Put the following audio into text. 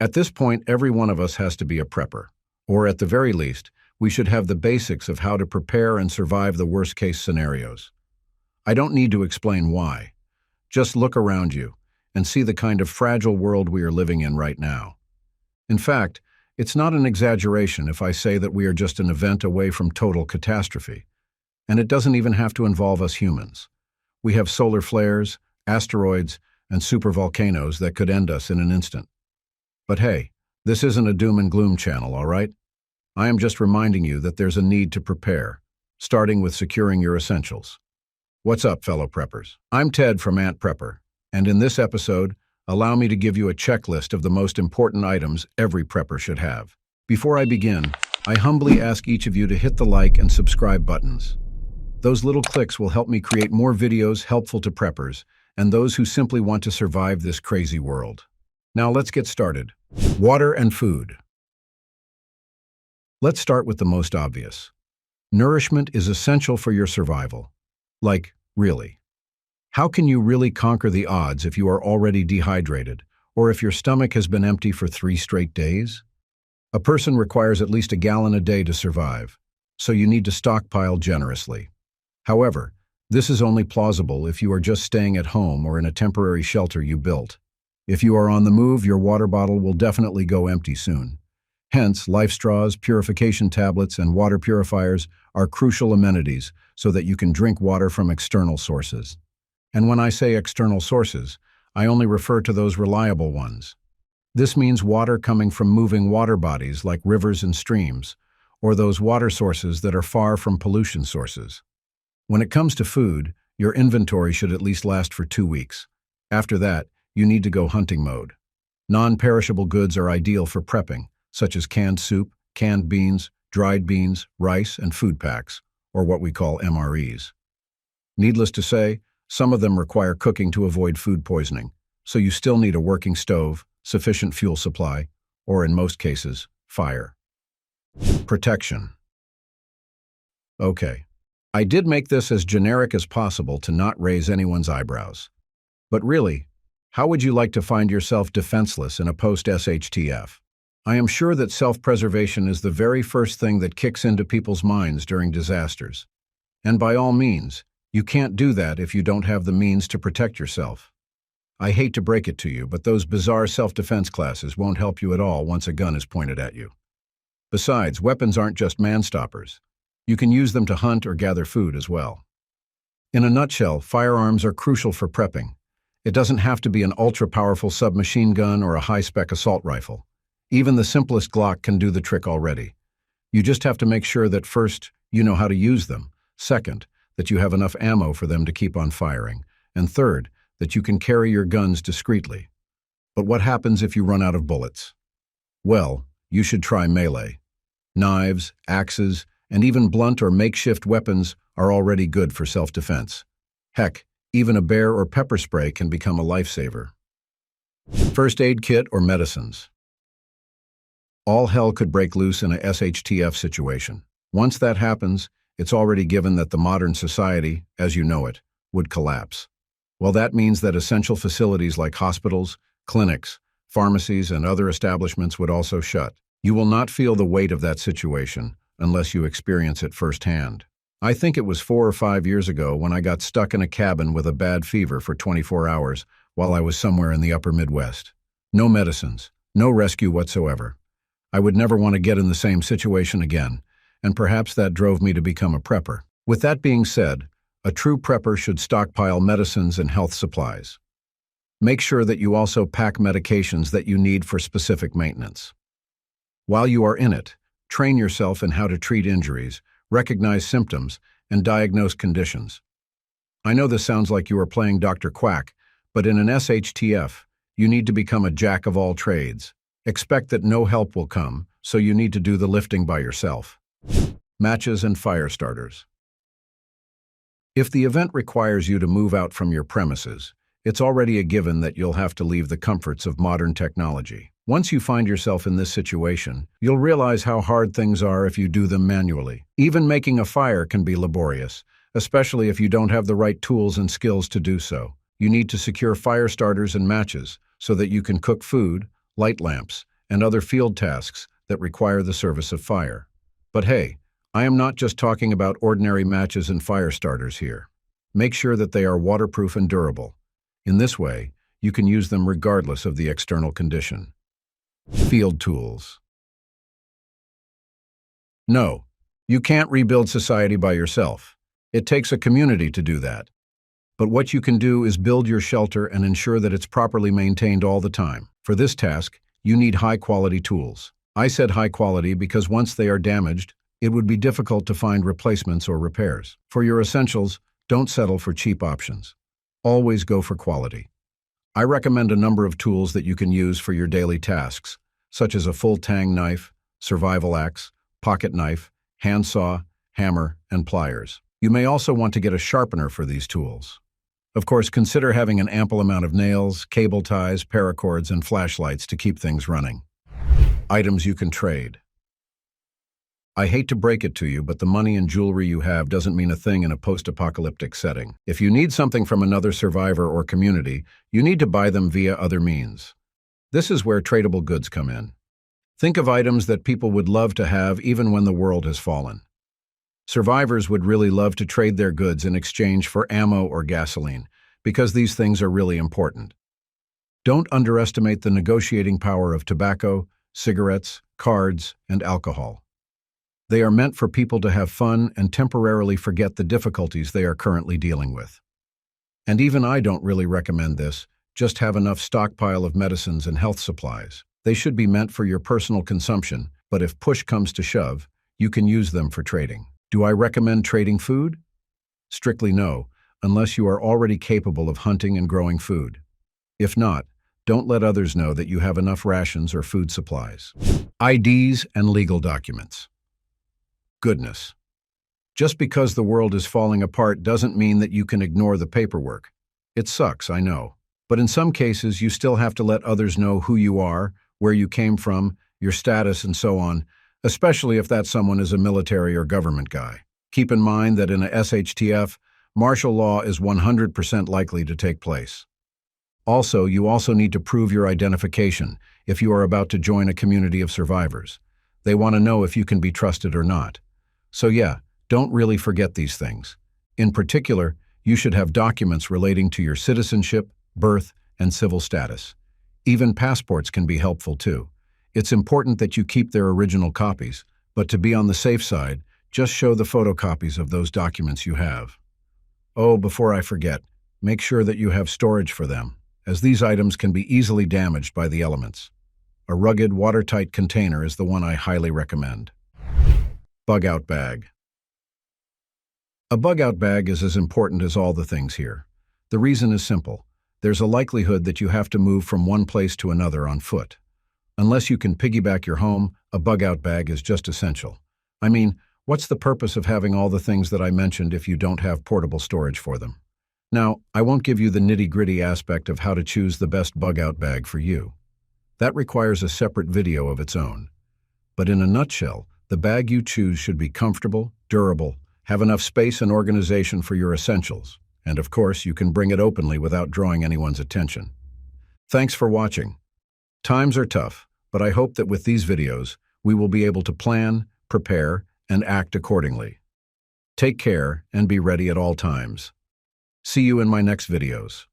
At this point, every one of us has to be a prepper. Or at the very least, we should have the basics of how to prepare and survive the worst-case scenarios. I don't need to explain why. Just look around you and see the kind of fragile world we are living in right now. In fact, it's not an exaggeration if I say that we are just an event away from total catastrophe. And it doesn't even have to involve us humans. We have solar flares, asteroids, and supervolcanoes that could end us in an instant. But hey, this isn't a doom-and-gloom channel, all right? I am just reminding you that there's a need to prepare, starting with securing your essentials. What's up, fellow preppers? I'm Ted from Ant Prepper, and in this episode, allow me to give you a checklist of the most important items every prepper should have. Before I begin, I humbly ask each of you to hit the like and subscribe buttons. Those little clicks will help me create more videos helpful to preppers and those who simply want to survive this crazy world. Now let's get started. Water and food. Let's start with the most obvious. Nourishment is essential for your survival. Like, really. How can you really conquer the odds if you are already dehydrated, or if your stomach has been empty for 3 straight days? A person requires at least a gallon a day to survive, so you need to stockpile generously. However, this is only plausible if you are just staying at home or in a temporary shelter you built. If you are on the move, your water bottle will definitely go empty soon. Hence, life straws, purification tablets, and water purifiers are crucial amenities so that you can drink water from external sources. And when I say external sources, I only refer to those reliable ones. This means water coming from moving water bodies like rivers and streams, or those water sources that are far from pollution sources. When it comes to food, your inventory should at least last for 2 weeks. After that, you need to go hunting mode. Non-perishable goods are ideal for prepping, such as canned soup, canned beans, dried beans, rice, and food packs, or what we call MREs. Needless to say, some of them require cooking to avoid food poisoning, so you still need a working stove, sufficient fuel supply, or in most cases, fire. Protection. Okay, I did make this as generic as possible to not raise anyone's eyebrows. But really, how would you like to find yourself defenseless in a post-shtf? I am sure that self-preservation is the very first thing that kicks into people's minds during disasters. And by all means, you can't do that if you don't have the means to protect yourself. I hate to break it to you, but those bizarre self-defense classes won't help you at all once a gun is pointed at you. Besides, weapons aren't just man-stoppers. You can use them to hunt or gather food as well. In a nutshell, firearms are crucial for prepping. It doesn't have to be an ultra-powerful submachine gun or a high-spec assault rifle. Even the simplest Glock can do the trick already. You just have to make sure that first, you know how to use them. Second, that you have enough ammo for them to keep on firing. And third, that you can carry your guns discreetly. But what happens if you run out of bullets? Well, you should try melee. Knives, axes, and even blunt or makeshift weapons are already good for self-defense. Heck, even a bear or pepper spray can become a lifesaver. First aid kit or medicines. All hell could break loose in a shtf situation. Once that happens, it's already given that the modern society, as you know it, would collapse. Well, that means that essential facilities like hospitals, clinics, pharmacies, and other establishments would also shut. You will not feel the weight of that situation unless you experience it firsthand. I think it was 4 or 5 years ago when I got stuck in a cabin with a bad fever for 24 hours while I was somewhere in the upper Midwest. No medicines, no rescue whatsoever. I would never want to get in the same situation again, and perhaps that drove me to become a prepper. With that being said, a true prepper should stockpile medicines and health supplies. Make sure that you also pack medications that you need for specific maintenance. While you are in it, train yourself in how to treat injuries, recognize symptoms, and diagnose conditions. I know this sounds like you are playing Dr. Quack, but in an shtf, you need to become a jack of all trades. Expect that no help will come, so you need to do the lifting by yourself. Matches and fire starters. If the event requires you to move out from your premises, it's already a given that you'll have to leave the comforts of modern technology. Once you find yourself in this situation, you'll realize how hard things are if you do them manually. Even making a fire can be laborious, especially if you don't have the right tools and skills to do so. You need to secure fire starters and matches so that you can cook food, light lamps, and other field tasks that require the service of fire. But hey, I am not just talking about ordinary matches and fire starters here. Make sure that they are waterproof and durable. In this way, you can use them regardless of the external condition. Field tools. No, you can't rebuild society by yourself. It takes a community to do that. But what you can do is build your shelter and ensure that it's properly maintained all the time. For this task, you need high-quality tools. I said high quality because once they are damaged, it would be difficult to find replacements or repairs. For your essentials, don't settle for cheap options. Always go for quality. I recommend a number of tools that you can use for your daily tasks, such as a full tang knife, survival axe, pocket knife, handsaw, hammer, and pliers. You may also want to get a sharpener for these tools. Of course, consider having an ample amount of nails, cable ties, paracords, and flashlights to keep things running. Items you can trade. I hate to break it to you, but the money and jewelry you have doesn't mean a thing in a post-apocalyptic setting. If you need something from another survivor or community, you need to buy them via other means. This is where tradable goods come in. Think of items that people would love to have even when the world has fallen. Survivors would really love to trade their goods in exchange for ammo or gasoline, because these things are really important. Don't underestimate the negotiating power of tobacco, cigarettes, cards, and alcohol. They are meant for people to have fun and temporarily forget the difficulties they are currently dealing with. And even I don't really recommend this. Just have enough stockpile of medicines and health supplies. They should be meant for your personal consumption, but if push comes to shove, you can use them for trading. Do I recommend trading food? Strictly no, unless you are already capable of hunting and growing food. If not, don't let others know that you have enough rations or food supplies. IDs and legal documents. Goodness. Just because the world is falling apart doesn't mean that you can ignore the paperwork. It sucks, I know. But in some cases, you still have to let others know who you are, where you came from, your status, and so on, especially if that someone is a military or government guy. Keep in mind that in a shtf, martial law is 100% likely to take place. Also, you also need to prove your identification if you are about to join a community of survivors. They want to know if you can be trusted or not. So yeah, don't really forget these things. In particular, you should have documents relating to your citizenship, birth, and civil status. Even passports can be helpful too. It's important that you keep their original copies, but to be on the safe side, just show the photocopies of those documents you have. Oh, before I forget, make sure that you have storage for them, as these items can be easily damaged by the elements. A rugged, watertight container is the one I highly recommend. Bug-out bag. A bug-out bag is as important as all the things here. The reason is simple. There's a likelihood that you have to move from one place to another on foot. Unless you can piggyback your home, a bug-out bag is just essential. I mean, what's the purpose of having all the things that I mentioned if you don't have portable storage for them? Now, I won't give you the nitty-gritty aspect of how to choose the best bug-out bag for you. That requires a separate video of its own. But in a nutshell, the bag you choose should be comfortable, durable, have enough space and organization for your essentials, and of course, you can bring it openly without drawing anyone's attention. Thanks for watching. Times are tough, but I hope that with these videos, we will be able to plan, prepare, and act accordingly. Take care and be ready at all times. See you in my next videos.